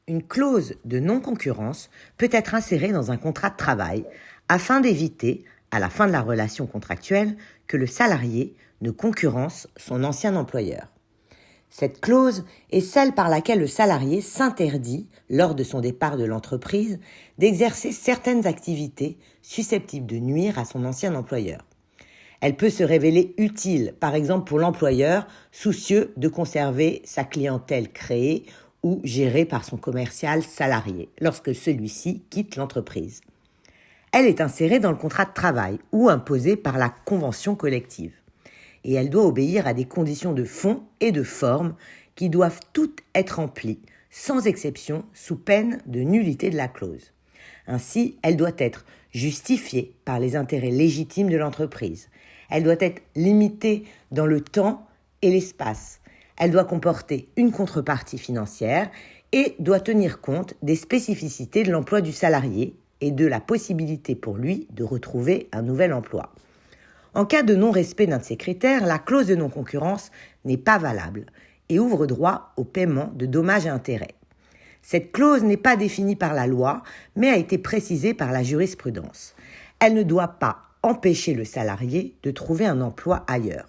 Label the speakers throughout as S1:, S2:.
S1: Une clause de non-concurrence peut être insérée dans un contrat de travail afin d'éviter, à la fin de la relation contractuelle, que le salarié ne concurrence son ancien employeur. Cette clause est celle par laquelle le salarié s'interdit, lors de son départ de l'entreprise, d'exercer certaines activités susceptibles de nuire à son ancien employeur. Elle peut se révéler utile, par exemple pour l'employeur, soucieux de conserver sa clientèle créée ou gérée par son commercial salarié, lorsque celui-ci quitte l'entreprise. Elle est insérée dans le contrat de travail ou imposée par la convention collective. Et elle doit obéir à des conditions de fond et de forme qui doivent toutes être remplies, sans exception, sous peine de nullité de la clause. Ainsi, elle doit être justifiée par les intérêts légitimes de l'entreprise. Elle doit être limitée dans le temps et l'espace. Elle doit comporter une contrepartie financière et doit tenir compte des spécificités de l'emploi du salarié et de la possibilité pour lui de retrouver un nouvel emploi. En cas de non-respect d'un de ces critères, la clause de non-concurrence n'est pas valable et ouvre droit au paiement de dommages et intérêts. Cette clause n'est pas définie par la loi, mais a été précisée par la jurisprudence. Elle ne doit pas empêcher le salarié de trouver un emploi ailleurs.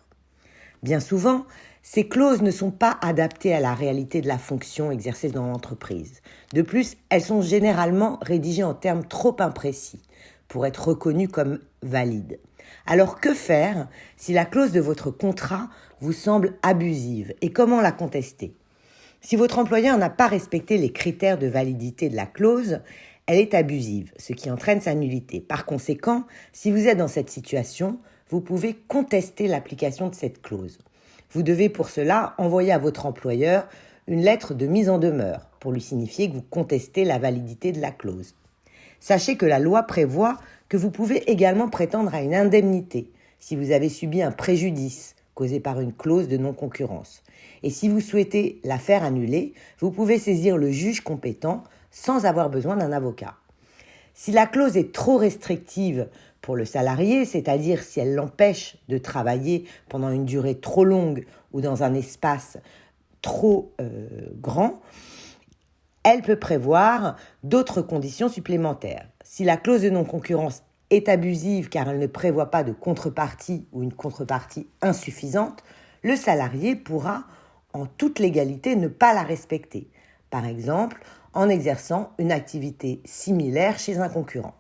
S1: Bien souvent, ces clauses ne sont pas adaptées à la réalité de la fonction exercée dans l'entreprise. De plus, elles sont généralement rédigées en termes trop imprécis pour être reconnues comme valides. Alors que faire si la clause de votre contrat vous semble abusive et comment la contester ? Si votre employeur n'a pas respecté les critères de validité de la clause, elle est abusive, ce qui entraîne sa nullité. Par conséquent, si vous êtes dans cette situation, vous pouvez contester l'application de cette clause. Vous devez pour cela envoyer à votre employeur une lettre de mise en demeure pour lui signifier que vous contestez la validité de la clause. Sachez que la loi prévoit que vous pouvez également prétendre à une indemnité si vous avez subi un préjudice causé par une clause de non-concurrence. Et si vous souhaitez la faire annuler, vous pouvez saisir le juge compétent sans avoir besoin d'un avocat. Si la clause est trop restrictive pour le salarié, c'est-à-dire si elle l'empêche de travailler pendant une durée trop longue ou dans un espace trop grand, elle peut prévoir d'autres conditions supplémentaires. Si la clause de non-concurrence est abusive car elle ne prévoit pas de contrepartie ou une contrepartie insuffisante, le salarié pourra en toute légalité ne pas la respecter. Par exemple, en exerçant une activité similaire chez un concurrent.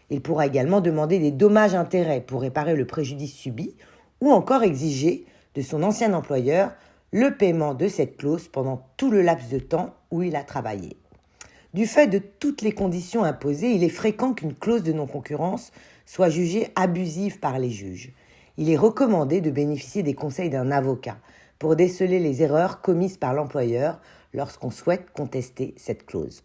S1: Il pourra également demander des dommages-intérêts pour réparer le préjudice subi ou encore exiger de son ancien employeur le paiement de cette clause pendant tout le laps de temps où il a travaillé. Du fait de toutes les conditions imposées, il est fréquent qu'une clause de non-concurrence soit jugée abusive par les juges. Il est recommandé de bénéficier des conseils d'un avocat pour déceler les erreurs commises par l'employeur lorsqu'on souhaite contester cette clause.